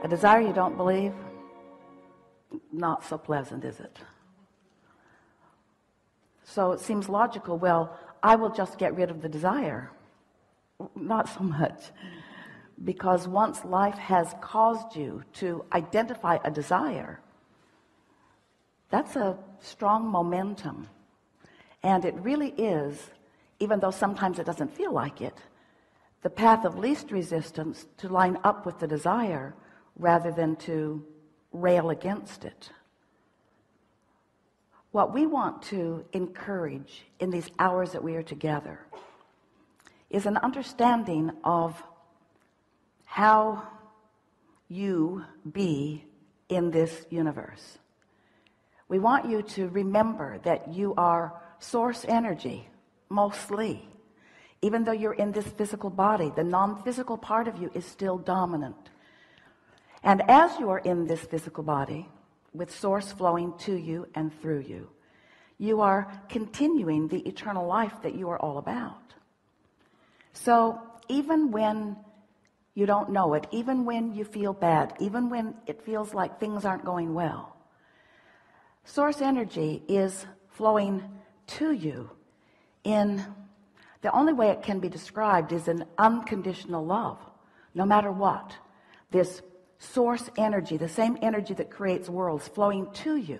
A desire you don't believe, not so pleasant, is it? So it seems logical, well, I will just get rid of the desire. Not so much. Because once life has caused you to identify a desire, that's a strong momentum. And it really is, even though sometimes it doesn't feel like it, the path of least resistance to line up with the desire rather than to rail against it. What we want to encourage in these hours that we are together is an understanding of how you be in this universe. We want you to remember that you are source energy, mostly. Even though you're in this physical body, the non-physical part of you is still dominant. And as you are in this physical body, with source flowing to you and through you, you are continuing the eternal life that you are all about. So even when you don't know it, even when you feel bad, even when it feels like things aren't going well, source energy is flowing to you in the only way it can be described is an unconditional love, no matter what. This source energy, the same energy that creates worlds, flowing to you.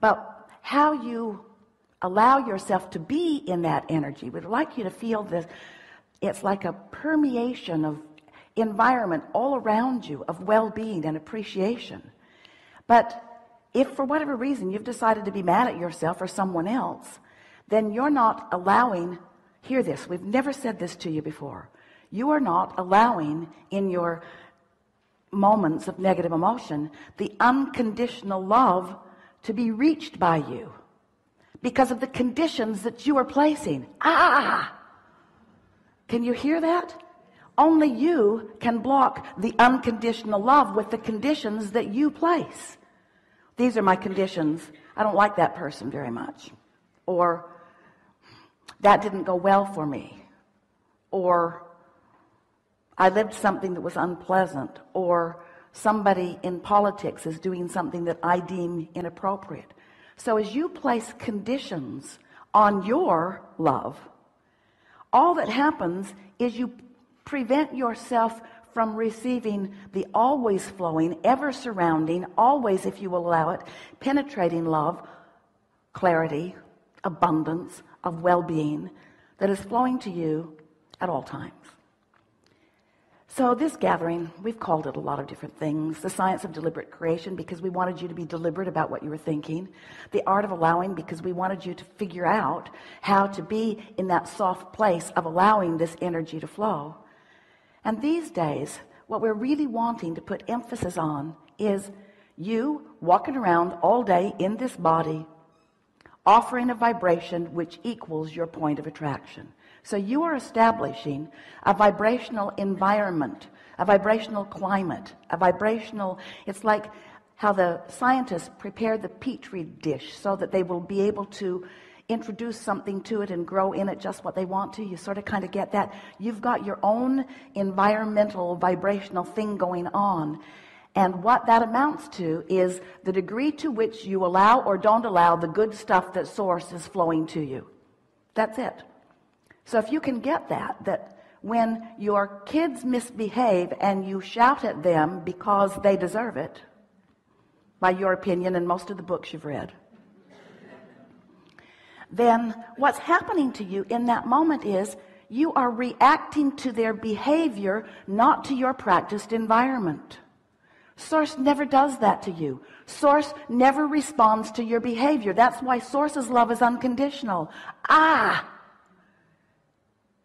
But how you allow yourself to be in that energy, we'd like you to feel this. It's like a permeation of environment all around you of well-being and appreciation. But if for whatever reason you've decided to be mad at yourself or someone else, then you're not allowing, hear this, we've never said this to you before, you are not allowing in your moments of negative emotion the unconditional love to be reached by you because of the conditions that you are placing. Can you hear that? Only you can block the unconditional love with the conditions that you place. These are my conditions. I don't like that person very much. Or that didn't go well for me. Or I lived something that was unpleasant. Or somebody in politics is doing something that I deem inappropriate. So as you place conditions on your love, all that happens is you prevent yourself from receiving the always flowing, ever surrounding, always, if you will allow it, penetrating love, clarity, abundance of well-being that is flowing to you at all times. So this gathering, we've called it a lot of different things. The science of deliberate creation, because we wanted you to be deliberate about what you were thinking. The art of allowing, because we wanted you to figure out how to be in that soft place of allowing this energy to flow. And these days, what we're really wanting to put emphasis on is you walking around all day in this body, offering a vibration which equals your point of attraction. So you are establishing a vibrational environment, a vibrational climate, a vibrational, it's like how the scientists prepare the petri dish so that they will be able to introduce something to it and grow in it just what they want to. You sort of kind of get that. You've got your own environmental vibrational thing going on. And what that amounts to is the degree to which you allow or don't allow the good stuff that source is flowing to you. That's it. So if you can get that when your kids misbehave and you shout at them because they deserve it, by your opinion and most of the books you've read, then what's happening to you in that moment is you are reacting to their behavior, not to your practiced environment. Source never does that to you. Source never responds to your behavior. That's why Source's love is unconditional.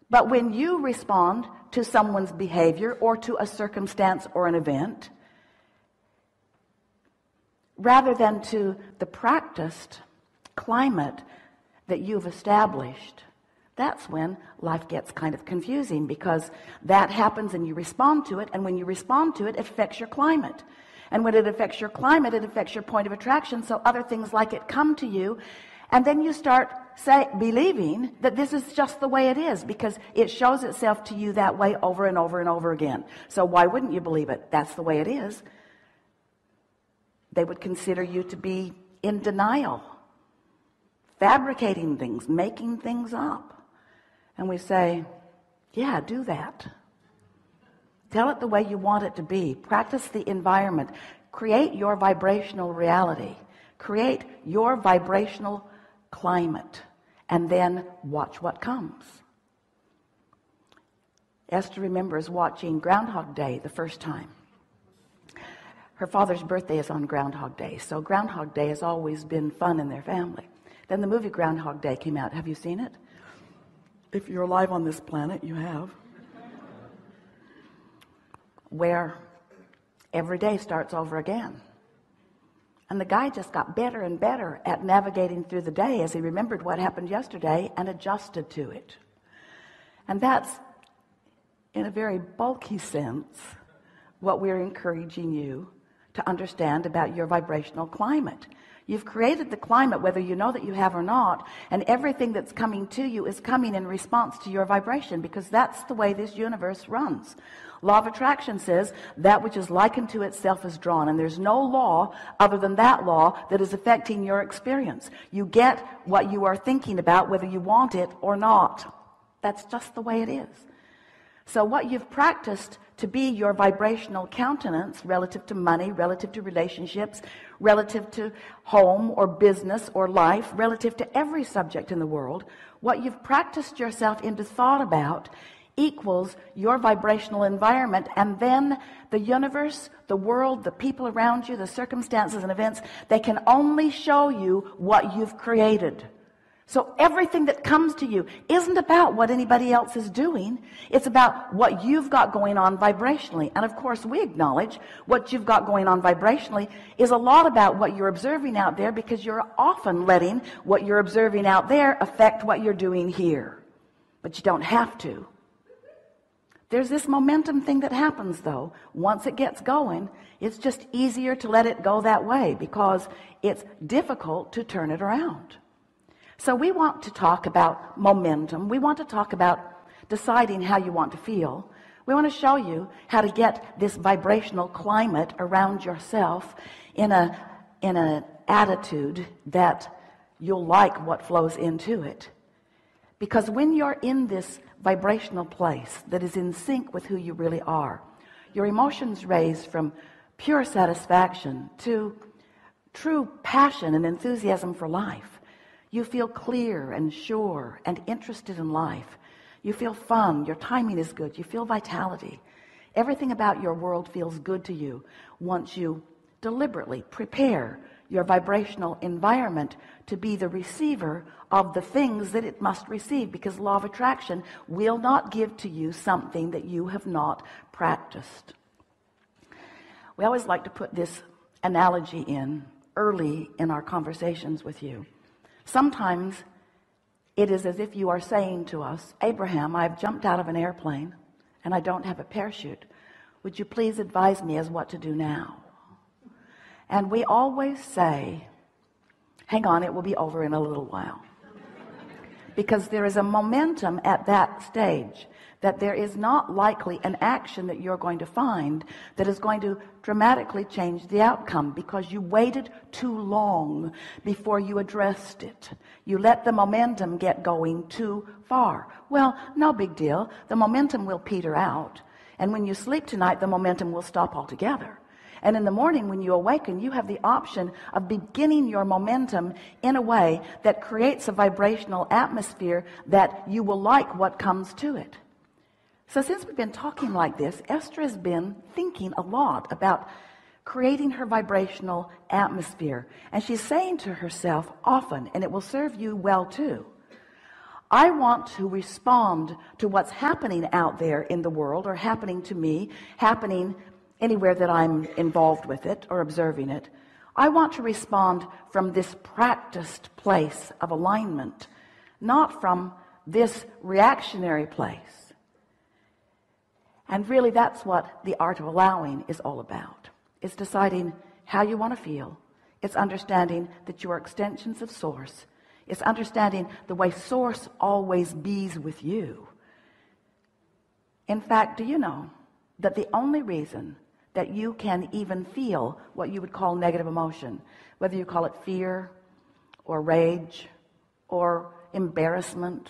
But when you respond to someone's behavior or to a circumstance or an event, rather than to the practiced climate that you've established, that's when life gets kind of confusing, because that happens and you respond to it, and when you respond to it, it affects your climate. And when it affects your climate, it affects your point of attraction, so other things like it come to you, and then you start believing that this is just the way it is, because it shows itself to you that way over and over and over again. So why wouldn't you believe it? That's the way it is. They would consider you to be in denial, fabricating things, making things up. And we say, yeah, do that. Tell it the way you want it to be. Practice the environment. Create your vibrational reality. Create your vibrational climate. And then watch what comes. Esther remembers watching Groundhog Day the first time. Her father's birthday is on Groundhog Day, so Groundhog Day has always been fun in their family. Then the movie Groundhog Day came out. Have you seen it? If you're alive on this planet, you have. Where every day starts over again. And the guy just got better and better at navigating through the day as he remembered what happened yesterday and adjusted to it. And that's, in a very bulky sense, what we're encouraging you to understand about your vibrational climate. You've created the climate, whether you know that you have or not, and everything that's coming to you is coming in response to your vibration, because that's the way this universe runs. Law of attraction says that which is likened to itself is drawn, and there's no law other than that law that is affecting your experience. You get what you are thinking about, whether you want it or not. That's just the way it is. So what you've practiced to be your vibrational countenance relative to money, relative to relationships, relative to home or business or life, relative to every subject in the world, what you've practiced yourself into thought about equals your vibrational environment, and then the universe, the world, the people around you, the circumstances and events, they can only show you what you've created. So everything that comes to you isn't about what anybody else is doing. It's about what you've got going on vibrationally. And of course, we acknowledge what you've got going on vibrationally is a lot about what you're observing out there, because you're often letting what you're observing out there affect what you're doing here. But you don't have to. There's this momentum thing that happens, though. Once it gets going, it's just easier to let it go that way, because it's difficult to turn it around. So we want to talk about momentum. We want to talk about deciding how you want to feel. We want to show you how to get this vibrational climate around yourself in an attitude that you'll like what flows into it. Because when you're in this vibrational place that is in sync with who you really are, your emotions raise from pure satisfaction to true passion and enthusiasm for life. You feel clear and sure and interested in life. You feel fun. Your timing is good. You feel vitality. Everything about your world feels good to you once you deliberately prepare your vibrational environment to be the receiver of the things that it must receive, because law of attraction will not give to you something that you have not practiced. We always like to put this analogy in early in our conversations with you. Sometimes it is as if you are saying to us, Abraham, I've jumped out of an airplane and I don't have a parachute. Would you please advise me as what to do now? And we always say, hang on, it will be over in a little while. Because there is a momentum at that stage that there is not likely an action that you're going to find that is going to dramatically change the outcome, because you waited too long before you addressed it. You let the momentum get going too far. Well, no big deal. The momentum will peter out. And when you sleep tonight, the momentum will stop altogether. And in the morning when you awaken, you have the option of beginning your momentum in a way that creates a vibrational atmosphere that you will like what comes to it. So since we've been talking like this, Esther has been thinking a lot about creating her vibrational atmosphere. And she's saying to herself often, and it will serve you well too, I want to respond to what's happening out there in the world, or happening to me, happening anywhere that I'm involved with it or observing it. I want to respond from this practiced place of alignment, not from this reactionary place. And really that's what the art of allowing is all about. It's deciding how you want to feel. It's understanding that you are extensions of source. It's understanding the way source always bees with you. In fact, do you know that the only reason that you can even feel what you would call negative emotion, whether you call it fear or rage or embarrassment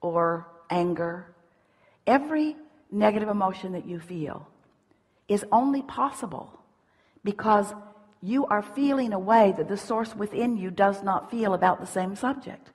or anger, every negative emotion that you feel is only possible because you are feeling a way that the source within you does not feel about the same subject.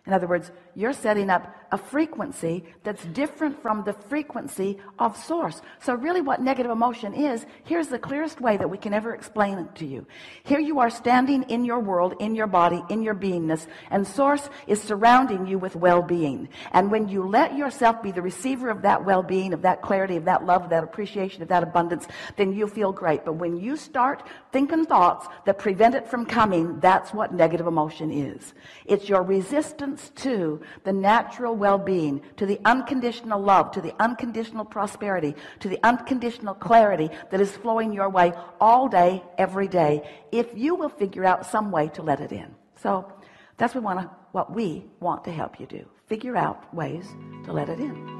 In other words, you're setting up a frequency that's different from the frequency of source. So really what negative emotion is, here's the clearest way that we can ever explain it to you. Here you are standing in your world, in your body, in your beingness, and source is surrounding you with well-being. And when you let yourself be the receiver of that well-being, of that clarity, of that love, of that appreciation, of that abundance, then you feel great. But when you start thinking thoughts that prevent it from coming, that's what negative emotion is. It's your resistance to the natural well-being, to the unconditional love, to the unconditional prosperity, to the unconditional clarity that is flowing your way all day, every day, if you will figure out some way to let it in. So that's what we want to help you do. Figure out ways to let it in.